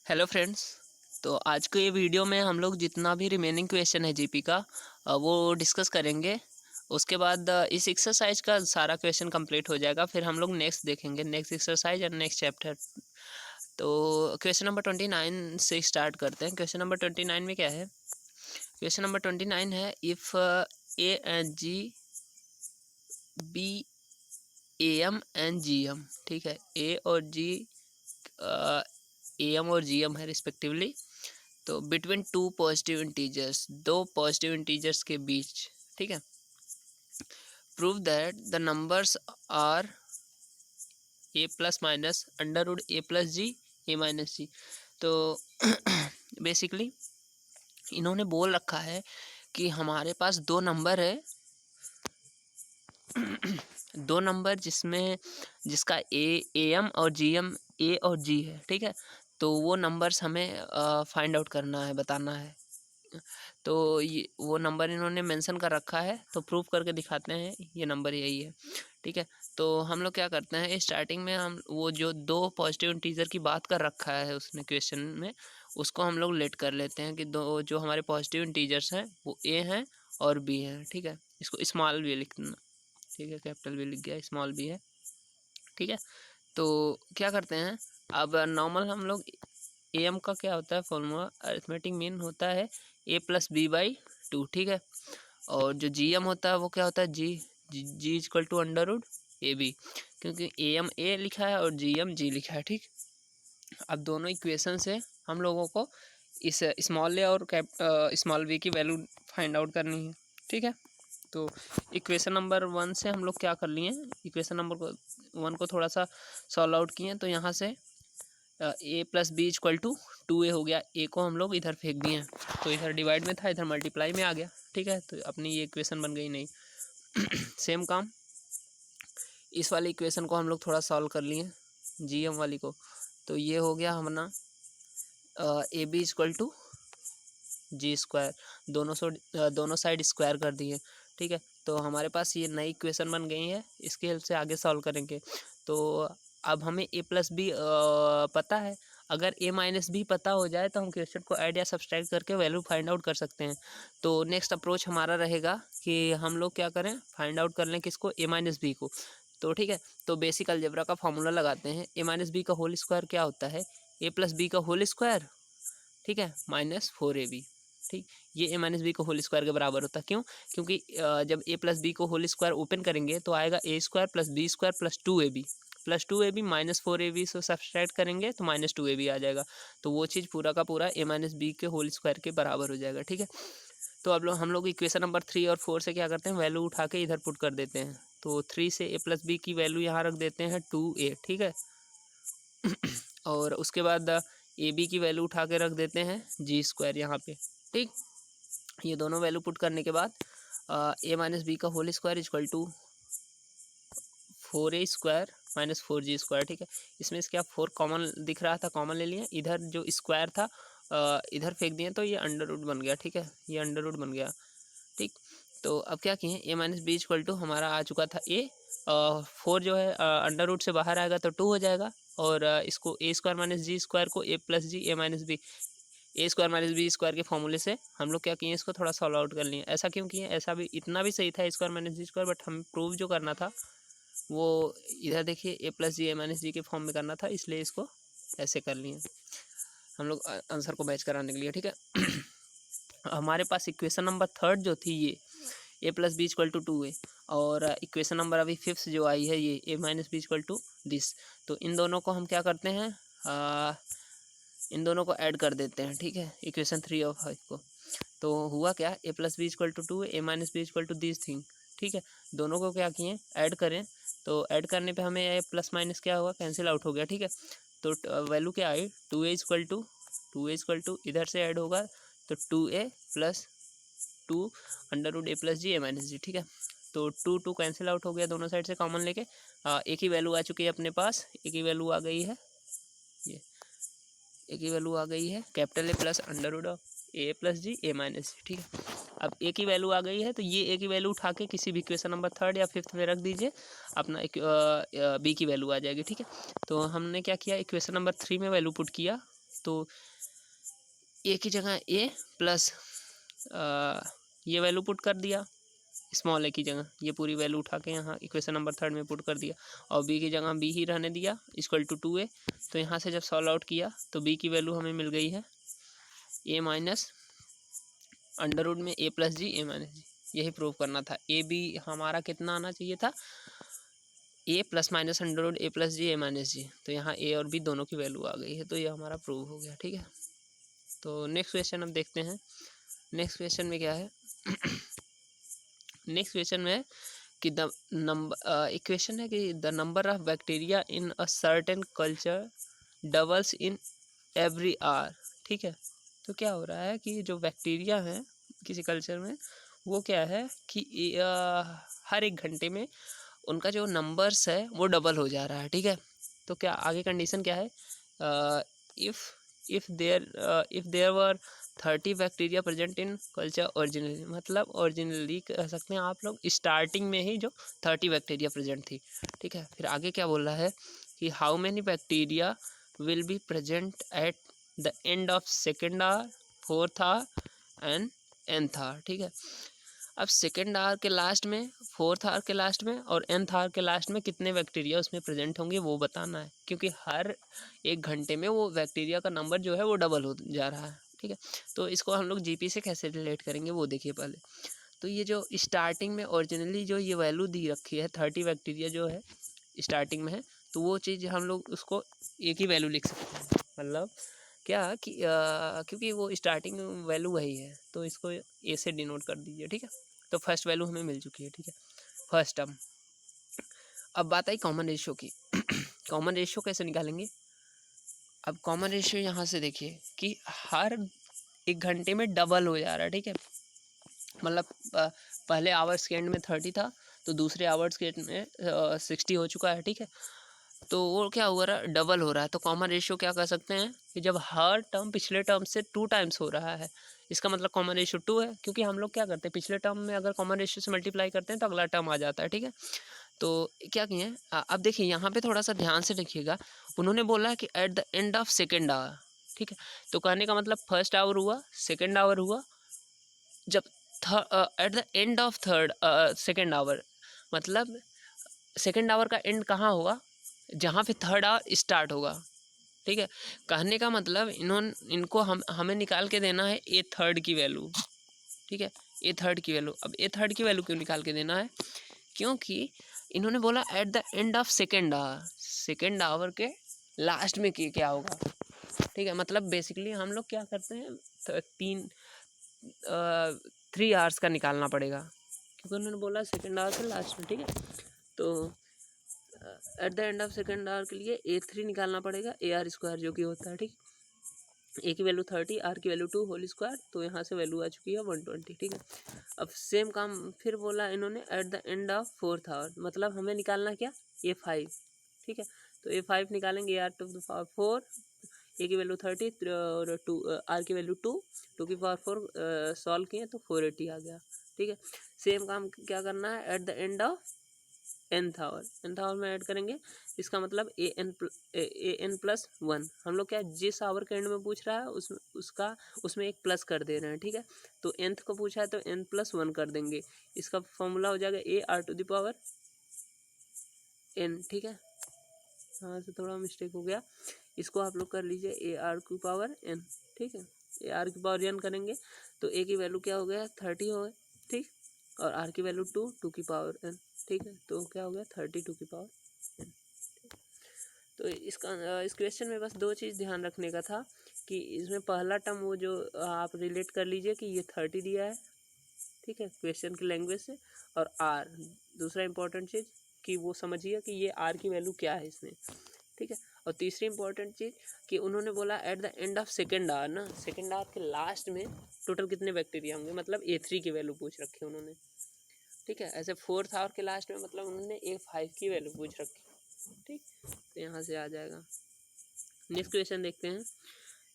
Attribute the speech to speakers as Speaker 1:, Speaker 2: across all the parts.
Speaker 1: Hello friends. तो आज के ये वीडियो में हम लोग जितना भी रिमेनिंग क्वेश्चन है जीपी का वो डिस्कस करेंगे। उसके बाद इस एक्सरसाइज का सारा क्वेश्चन कंप्लीट हो जाएगा। फिर हम लोग नेक्स्ट देखेंगे, नेक्स्ट एक्सरसाइज और नेक्स्ट चैप्टर। तो क्वेश्चन नंबर 29 से स्टार्ट करते हैं। क्वेश्चन नंबर 29 में क्या है? क्वेश्चन नंबर 29 है if A and G be A M and G M. ठीक है, ए और जी ए एम और जी एम है रिस्पेक्टिवली। तो बिटवीन टू पॉजिटिव इंटीजर्स, दो पॉजिटिव इंटीजर्स के बीच। ठीक है, prove that the numbers are A plus minus under root A plus G A minus G. तो बेसिकली इन्होंने बोल रखा है कि हमारे पास दो नंबर है दो नंबर जिसका ए एम और जी एम ए और जी है। ठीक है, तो वो नंबर्स हमें फाइंड आउट करना है, बताना है। तो ये वो नंबर इन्होंने मेंशन कर रखा है, तो प्रूफ करके दिखाते हैं ये नंबर यही है। ठीक है, तो हम लोग क्या करते हैं, स्टार्टिंग में हम वो जो दो पॉजिटिव इंटीजर की बात कर रखा है उसने क्वेश्चन में, उसको हम लोग लेट कर लेते हैं कि दो जो हमारे पॉजिटिव इंटीजर्स हैं वो ए हैं और बी हैं। ठीक है, इसको स्मॉल बी लिखना। ठीक है, कैपिटल बी लिख गया, स्मॉल बी है। ठीक है, तो क्या करते हैं अब नॉर्मल हम लोग ए एम का क्या होता है फॉर्मूला, अरिथमेटिक मीन होता है A plus B by two. ठीक है, और जो जी एम होता है वो क्या होता है G equal to under root A B, क्योंकि ए एम ए लिखा है और जी एम जी लिखा है। ठीक, अब दोनों इक्वेशन से हम लोगों को इस स्मॉल ए और स्मॉल बी की वैल्यू फाइंड आउट करनी है। ठीक है, तो इक्वेशन नंबर 1 से हम लोग क्या कर लिए, इक्वेशन नंबर 1 को थोड़ा सा सॉल्व आउट किए। तो यहाँ से A plus B equal to 2a हो गया। ए को हम लोग इधर फेंक दिए, तो इधर डिवाइड में था, इधर मल्टीप्लाई में आ गया। ठीक है, तो अपनी ये इक्वेशन बन गई नहीं। सेम काम इस वाली इक्वेशन को हम लोग थोड़ा सॉल्व कर लिए, जी एम वाली को। तो ये हो गया हमारा A B equal to G square, दोनों साइड स्क्वायर कर दिए। ठीक है, तो हमारे पास ये नई इक्वेशन बन गई है। इसके हेल्प से आगे सॉल्व करेंगे। तो अब हमें ए प्लस बी पता है, अगर ए माइनस बी पता हो जाए तो हम क्वेश्चन को ऐड या सब्सट्रैक्ट करके वैल्यू फाइंड आउट कर सकते हैं। तो नेक्स्ट अप्रोच हमारा रहेगा कि हम लोग क्या करें, फाइंड आउट कर लें किसको, ए माइनस बी को। तो ठीक है, तो बेसिक अलजेब्रा का फॉर्मूला लगाते हैं। ए माइनस बी का होल स्क्वायर क्या होता है, ए प्लस बी का होल स्क्वायर। ठीक है, माइनस 4ab। ठीक, ये ए माइनस बी को होल स्क्वायर के बराबर होता है। क्यों? क्योंकि जब ए प्लस बी को होल स्क्वायर ओपन करेंगे तो आएगा A square plus B square plus 2ab minus 4ab से सब्सट्रैक्ट करेंगे तो माइनस 2ab आ जाएगा। तो वो चीज़ पूरा का पूरा ए माइनस बी के होल स्क्वायर के बराबर हो जाएगा। ठीक है, तो अब हम लोग इक्वेशन नंबर 3 और 4 से क्या करते हैं, वैल्यू उठा के इधर पुट कर देते हैं। तो 3 से ए प्लस बी की वैल्यू यहाँ रख देते हैं 2a। ठीक है, और उसके बाद ए बी की वैल्यू उठा के रख देते हैं जी स्क्वायर यहाँ पे। ठीक, ये दोनों वैल्यू पुट करने के बाद ए माइनस बी का whole square equal to 4a square minus 4g square. ठीक है, इसमें से क्या 4 कॉमन दिख रहा था, कॉमन ले लिया, इधर जो स्क्वायर था इधर फेंक दिए तो ये अंडर रूट बन गया। ठीक है, ये अंडर रूट बन गया। ठीक, तो अब क्या किए, ए माइनस बी इक्वल टू हमारा आ चुका था ए, 4 जो है अंडर रूट से बाहर आएगा तो 2 हो जाएगा। और इसको ए स्क्वायर माइनस जी स्क्वायर को ए plus G A minus B A square minus B square के फॉर्मूले से हम लोग क्या किए, इसको थोड़ा सॉल्व आउट कर लिए। ऐसा क्यों किए, ऐसा भी इतना भी सही था A square minus G square, but हम प्रूव जो करना था वो इधर देखिए ए प्लस जी ए माइनस जी के फॉर्म में करना था, इसलिए इसको ऐसे कर लिए हम लोग आंसर को मैच कराने के लिए। ठीक है, हमारे पास इक्वेशन नंबर 3 जो थी ये A plus B equal to 2a, और इक्वेशन नंबर अभी 5th जो आई है ये A minus B equal to this. तो इन दोनों को हम क्या करते हैं, इन दोनों को ऐड कर देते हैं। ठीक है, इक्वेशन 3 और 5 को। तो हुआ क्या, A plus B equal to 2 A minus B equal to this thing. ठीक है, दोनों को क्या किए, ऐड करें। तो ऐड करने पे हमें ए प्लस माइनस क्या हुआ, कैंसिल आउट हो गया। ठीक है, तो वैल्यू क्या आई, 2a इक्वल टू इधर से ऐड होगा तो 2a plus 2 under root A plus G A minus G. ठीक है, तो 2 कैंसिल आउट हो गया, दोनों साइड से कॉमन लेके एक ही वैल्यू आ चुकी है अपने पास, एक ही वैल्यू आ गई है, ये एक ही वैल्यू आ गई है, capital A plus under root of A plus G A minus G. ठीक है, अब एक ही वैल्यू आ गई है, तो ये एक ही वैल्यू उठा के किसी भी इक्वेशन नंबर 3 या 5th में रख दीजिए, अपना बी की वैल्यू आ जाएगी। ठीक है, तो हमने क्या किया, इक्वेशन नंबर 3 में वैल्यू पुट किया तो ए की जगह ए प्लस ये वैल्यू पुट कर दिया, स्मॉल ए की जगह ये पूरी वैल्यू उठा के यहाँ इक्वेशन नंबर 3 में पुट कर दिया, और बी की जगह बी ही रहने दिया इक्वल टू 2a। तो यहाँ से जब सॉल्व आउट किया तो बी की वैल्यू हमें मिल गई है a माइनस अंडर रूट में a plus G a minus G. यही प्रूव करना था। ए बी हमारा कितना आना चाहिए था, a plus minus under root a plus G a minus G. तो यहाँ a और b दोनों की वैल्यू आ गई है, तो ये हमारा प्रूव हो गया। ठीक है, तो नेक्स्ट क्वेश्चन अब देखते हैं। नेक्स्ट क्वेश्चन में क्या है नेक्स्ट क्वेश्चन में कि द नंबर इक्वेशन है कि the number of bacteria in a certain culture doubles in every hour. ठीक है, तो क्या हो रहा है कि जो बैक्टीरिया हैं किसी कल्चर में वो क्या है कि हर एक घंटे में उनका जो नंबर्स है वो डबल हो जा रहा है। ठीक है, तो क्या आगे कंडीशन क्या है, if there were 30 bacteria present in culture originally, मतलब ओरिजिनली कह सकते हैं आप लोग स्टार्टिंग में ही जो 30 बैक्टीरिया प्रेजेंट थी। ठीक है, फिर आगे क्या बोल रहा है कि how many bacteria will be present at the end of second hour, fourth hour and nth hour. ठीक है, अब सेकेंड आवर के लास्ट में, फोर्थ आवर के लास्ट में और nth आवर के लास्ट में कितने बैक्टीरिया उसमें प्रेजेंट होंगे वो बताना है, क्योंकि हर एक घंटे में वो बैक्टीरिया का नंबर जो है वो डबल हो जा रहा है। ठीक है, तो इसको हम लोग जीपी से कैसे रिलेट करेंगे वो देखिए पहले। तो ये जो स्टार्टिंग में ओरिजिनली जो ये वैल्यू दी रखी है 30 बैक्टीरिया जो है स्टार्टिंग में है, तो वो चीज़ हम लोग उसको एक ही वैल्यू लिख सकते हैं। मतलब क्या कि क्योंकि वो स्टार्टिंग वैल्यू वही है, तो इसको ए से डिनोट कर दीजिए। ठीक है, तो फर्स्ट वैल्यू हमें मिल चुकी है। ठीक है, फर्स्ट टर्म। अब बात आई कॉमन रेशियो की। कॉमन रेशियो कैसे निकालेंगे, अब कॉमन रेशियो यहाँ से देखिए कि हर एक घंटे में डबल हो जा रहा है। ठीक है, मतलब पहले आवर्स के एंड में 30 था तो दूसरे आवर्स के एंड में 60 हो चुका है। ठीक है, तो वो क्या हो रहा है, डबल हो रहा है। तो कॉमन रेशियो क्या कर सकते हैं कि जब हर टर्म पिछले टर्म से 2 टाइम्स हो रहा है, इसका मतलब कॉमन रेशियो 2 है, क्योंकि हम लोग क्या करते हैं पिछले टर्म में अगर कॉमन रेशियो से मल्टीप्लाई करते हैं तो अगला टर्म आ जाता है। ठीक है, तो क्या किए अब देखिए यहाँ पे थोड़ा सा ध्यान से देखिएगा। उन्होंने बोला है कि eight the end of second our. ठीक है, तो कहने का मतलब फर्स्ट आवर हुआ, सेकेंड आवर हुआ, जब eight the end of third second hour, मतलब सेकेंड आवर का एंड कहाँ होगा, जहाँ पे थर्ड आवर स्टार्ट होगा। ठीक है, कहने का मतलब इनको हमें निकाल के देना है ए थर्ड की वैल्यू। ठीक है, ए थर्ड की वैल्यू। अब ए थर्ड की वैल्यू क्यों निकाल के देना है, क्योंकि इन्होंने बोला eight the end of second our, second hour के लास्ट में क्या होगा। ठीक है, मतलब बेसिकली हम लोग क्या करते हैं 3 आवर्स का निकालना पड़ेगा, क्योंकि उन्होंने बोला सेकेंड आवर के लास्ट में। ठीक है, तो eight the end of second hour के लिए A3 निकालना पड़ेगा, AR² जो कि होता है। ठीक, ए की वैल्यू 30, आर की वैल्यू 2 होल स्क्वायर, तो यहाँ से वैल्यू आ चुकी है 120। ठीक है, अब सेम काम फिर बोला इन्होंने at the end of fourth hour, मतलब हमें निकालना क्या, A5। ठीक है, तो A5 निकालेंगे, AR टू द पावर 4, ए की वैल्यू 30 और 2 आर की वैल्यू 2 की पावर 4 सॉल्व किए तो 480 आ गया। ठीक है, सेम काम क्या करना है at the end of nth hour में ऐड करेंगे, इसका मतलब an प्लस 1। हम लोग क्या जिस आवर के एंड में पूछ रहा है उसमें एक प्लस कर दे रहे हैं। ठीक है, तो nth को पूछा है तो n प्लस 1 कर देंगे, इसका फॉर्मूला हो जाएगा AR to the power n। ठीक है, यहाँ से थोड़ा मिस्टेक हो गया, इसको आप लोग कर लीजिए AR की पावर n। ठीक है, AR की पावर n करेंगे तो a की वैल्यू क्या हो गया 30 हो गया। ठीक, और r की वैल्यू 2 की पावर n। ठीक है, तो क्या हो गया 32 की पावर n। तो इस क्वेश्चन में बस 2 चीज़ ध्यान रखने का था कि इसमें पहला टर्म वो जो आप रिलेट कर लीजिए कि ये 30 दिया है। ठीक है, क्वेश्चन की लैंग्वेज से, और r दूसरा इंपॉर्टेंट चीज़ कि वो समझिए कि ये r की वैल्यू क्या है इसमें। ठीक है, और तीसरी इंपॉर्टेंट चीज़ कि उन्होंने बोला eight the end of second our ना, सेकेंड आवर के लास्ट में टोटल कितने बैक्टीरिया होंगे, मतलब A3 की वैल्यू पूछ रखी है उन्होंने। ठीक है, ऐसे फोर्थ आवर के लास्ट में मतलब उन्होंने A5 की वैल्यू पूछ रखी। ठीक, तो यहाँ से आ जाएगा। नेक्स्ट क्वेश्चन देखते हैं।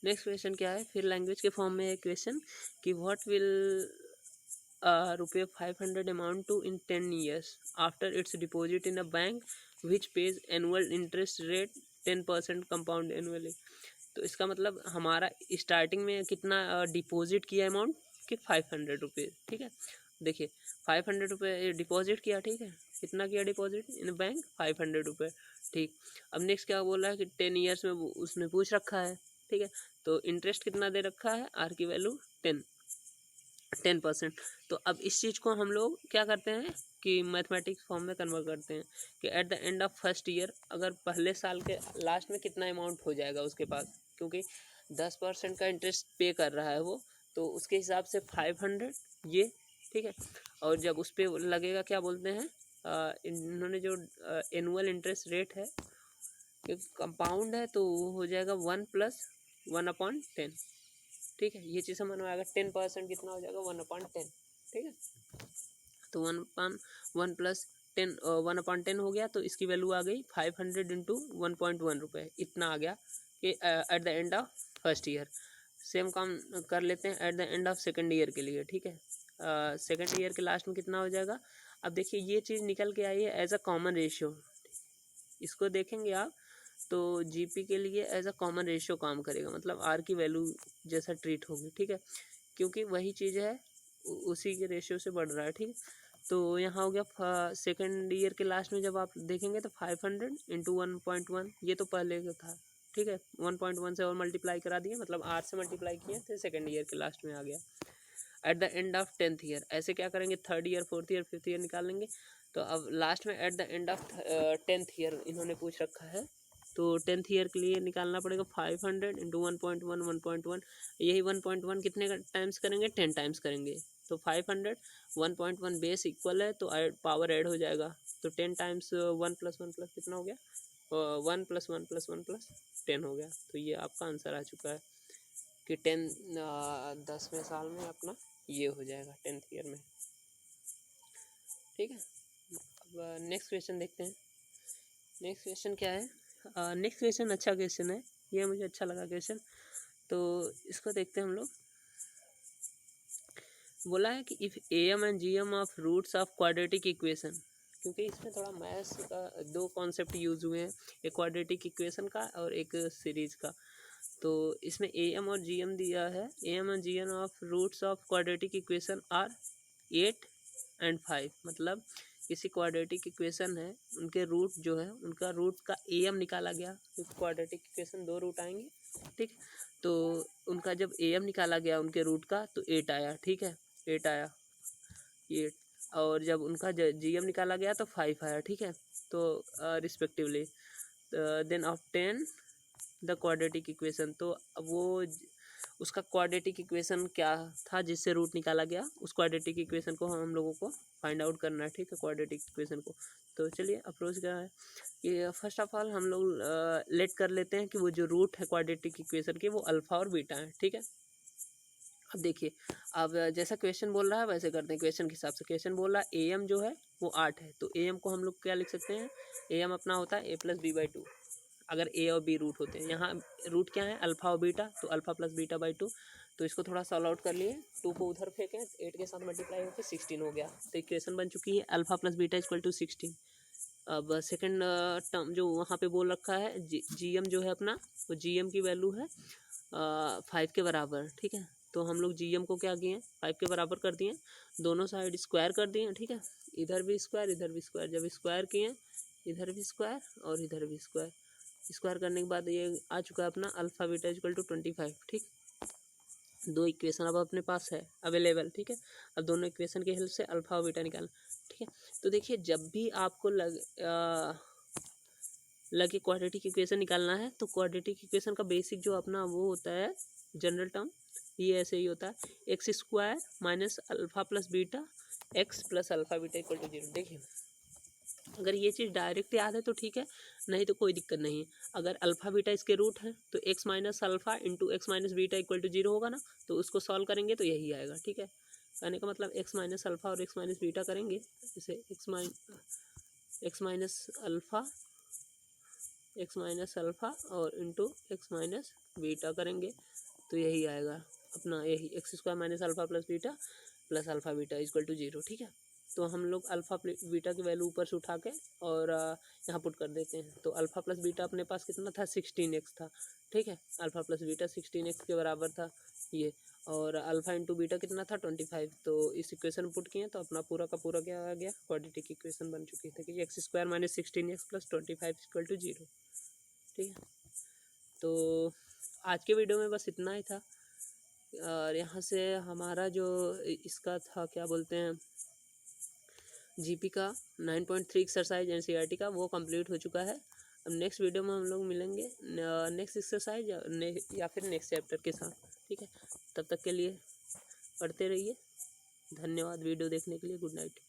Speaker 1: नेक्स्ट क्वेश्चन क्या है, फिर लैंग्वेज के फॉर्म में है क्वेश्चन कि what will ₹500 amount to in 10 years after its deposit in a bank which pays annual interest rate 10% compound annually. तो इसका मतलब हमारा स्टार्टिंग में कितना डिपॉजिट किया अमाउंट कि 500 रुपये, ठीक है। देखिए 500 रुपये डिपॉजिट किया, ठीक है। कितना किया डिपॉजिट इन बैंक? 500 रुपये, ठीक। अब नेक्स्ट क्या बोला है कि 10 ईयर्स में उसने पूछ रखा है, ठीक है। तो इंटरेस्ट कितना दे रखा है? आर की वैल्यू 10%। तो अब इस चीज़ को हम लोग क्या करते हैं कि मैथमेटिक्स फॉर्म में कन्वर्ट करते हैं कि eight the end of first year अगर पहले साल के लास्ट में कितना अमाउंट हो जाएगा उसके पास, क्योंकि 10% का इंटरेस्ट पे कर रहा है वो, तो उसके हिसाब से 500 ये, ठीक है। और जब उस पर लगेगा क्या बोलते हैं, इन्होंने जो एनुअल इंटरेस्ट रेट है कि कंपाउंड है, तो वो हो जाएगा 1 + 1/10, ठीक है। ये चीज़ समझ में आएगा। 10% कितना हो जाएगा? 1/10, ठीक है। तो 1/1 + 10 1/10 हो गया, तो इसकी वैल्यू आ गई 500 इंटू 1.1 रुपये, इतना आ गया कि eight the end of first year. Same काम कर लेते हैं eight the end of second year के लिए, ठीक है। सेकेंड ईयर के लास्ट में कितना हो जाएगा? अब देखिए ये चीज़ निकल के आई है एज अ कॉमन रेशियो, इसको देखेंगे आप तो जीपी के लिए एज अ कॉमन रेशियो काम करेगा, मतलब आर की वैल्यू जैसा ट्रीट होगी, ठीक है। क्योंकि वही चीज़ है उसी के रेशियो से बढ़ रहा है, ठीक है। तो यहाँ हो गया सेकेंड ईयर के लास्ट में जब आप देखेंगे तो 500 इंटू 1.1, ये तो पहले का था, ठीक है। 1.1 से और मल्टीप्लाई करा दिए, मतलब आर से मल्टीप्लाई किए, तो सेकेंड ईयर के लास्ट में आ गया eight the end of 10th year. ऐसे क्या करेंगे? Third year, fourth year, fifth year निकाल लेंगे। तो अब लास्ट में eight the end of 10th year इन्होंने पूछ रखा है, तो 10th ईयर के लिए निकालना पड़ेगा 500 इंटू 1.1, यही 1.1 कितने टाइम्स करेंगे? 10 टाइम्स करेंगे। तो 500 1.1 बेस इक्वल है, तो पावर ऐड हो जाएगा, तो 10 टाइम्स 1 + 1 + कितना हो गया? 1 + 1 + 1 + 10 हो गया। तो ये आपका आंसर आ चुका है कि 10वें साल में अपना ये हो जाएगा 10th ईयर में, ठीक है। अब नेक्स्ट क्वेश्चन देखते हैं। नेक्स्ट क्वेश्चन क्या है? नेक्स्ट क्वेश्चन अच्छा क्वेश्चन है, ये मुझे अच्छा लगा क्वेश्चन, तो इसको देखते हैं हम लोग। बोला है कि इफ़ AM and GM of roots of quadratic equation, क्योंकि इसमें थोड़ा मैथ्स का दो कॉन्सेप्ट यूज हुए हैं, एक क्वाड्रेटिक इक्वेशन का और एक सीरीज का। तो इसमें AM और GM दिया है। AM and GM of roots of quadratic equation are 8 और 5, मतलब किसी क्वाड्रेटिक इक्वेशन है, उनके रूट जो है, उनका रूट का AM निकाला गया, क्योंकि क्वाड्रेटिक इक्वेशन 2 रूट आएंगे, ठीक। तो उनका जब AM निकाला गया उनके रूट का, तो 8 आया, ठीक है। 8 आया 8, और जब उनका GM निकाला गया तो 5 आया, ठीक है। तो respectively then obtain the quadratic equation, तो वो उसका क्वाड्रेटिक इक्वेशन क्या था जिससे रूट निकाला गया, उस क्वाड्रेटिक इक्वेशन को हम लोगों को फाइंड आउट करना है, ठीक है, क्वाड्रेटिक इक्वेशन को। तो चलिए अप्रोच क्या है कि फर्स्ट ऑफ ऑल हम लोग लेट कर लेते हैं कि वो जो रूट है क्वाड्रेटिक इक्वेशन के, वो अल्फ़ा और बीटा है, ठीक है। अब देखिए, अब जैसा क्वेश्चन बोल रहा है वैसे करते हैं क्वेश्चन के हिसाब से। क्वेश्चन बोल रहा है AM जो है वो 8 है, तो AM को हम लोग क्या लिख सकते हैं? AM अपना होता है A + B/2, अगर A और B रूट होते हैं। यहाँ रूट क्या है? अल्फ़ा और बीटा, तो अल्फ़ा + बीटा/2। तो इसको थोड़ा सॉल्व आउट कर लिए, 2 को उधर फेंकें, 8 के साथ मल्टीप्लाई होकर 16 हो गया। तो इक्वेशन बन चुकी है अल्फ़ा + बीटा = 16। अब सेकंड टर्म जो वहाँ पे बोल रखा है GM जो है अपना, वो GM की वैल्यू है 5 के बराबर, ठीक है। तो हम लोग GM को क्या किए? 5 के बराबर कर दिए, दोनों साइड स्क्वायर कर दिए, ठीक है। इधर भी स्क्वायर, इधर भी स्क्वायर, जब स्क्वायर किए इधर भी स्क्वायर और इधर भी स्क्वायर, स्क्वायर करने के बाद ये आ चुका है अपना अल्फ़ा बीटा = 25, ठीक। दो इक्वेशन अब अपने पास है अवेलेबल, ठीक है। अब दोनों इक्वेशन की हेल्प से अल्फ़ा और बीटा निकाल, ठीक है। तो देखिए जब भी आपको लगे क्वाड्रेटिक इक्वेशन निकालना है, तो क्वाड्रेटिक इक्वेशन का बेसिक जो अपना वो होता है जनरल टर्म, ये ऐसे ही होता है x² - alpha + beta x + alpha beta = 0। देखिए अगर ये चीज़ डायरेक्ट याद है तो ठीक है, नहीं तो कोई दिक्कत नहीं है। अगर अल्फ़ा बीटा इसके रूट है तो x - अल्फ़ा × x - बीटा = 0 होगा ना, तो उसको सॉल्व करेंगे तो यही आएगा, ठीक है। कहने का मतलब x - अल्फ़ा और x - बीटा करेंगे, जैसे x - अल्फ़ा और x - बीटा करेंगे तो यही आएगा अपना, यही x² - alpha + beta + alpha beta = 0, ठीक है। तो हम लोग अल्फ़ा बीटा की वैल्यू ऊपर से उठा के और यहाँ पुट कर देते हैं। तो अल्फ़ा प्लस बीटा अपने पास कितना था, 16x था, ठीक है। अल्फ़ा प्लस बीटा 16x के बराबर था ये, और अल्फ़ा इंटू बीटा कितना था, 25। तो इस इक्वेशन में पुट किए तो अपना पूरा का पूरा क्या आ गया, क्वाड्रेटिक इक्वेशन बन चुकी थी कि x square minus 16x plus 25 equal to 0, ठीक है। तो आज के वीडियो में बस इतना ही था। और यहाँ से हमारा जो इसका था क्या बोलते हैं, जीपी का 9.3 एक्सरसाइज एनसीईआरटी का वो कंप्लीट हो चुका है। अब नेक्स्ट वीडियो में हम लोग मिलेंगे नेक्स्ट एक्सरसाइज या फिर नेक्स्ट चैप्टर के साथ, ठीक है। तब तक के लिए पढ़ते रहिए। धन्यवाद वीडियो देखने के लिए। Good night.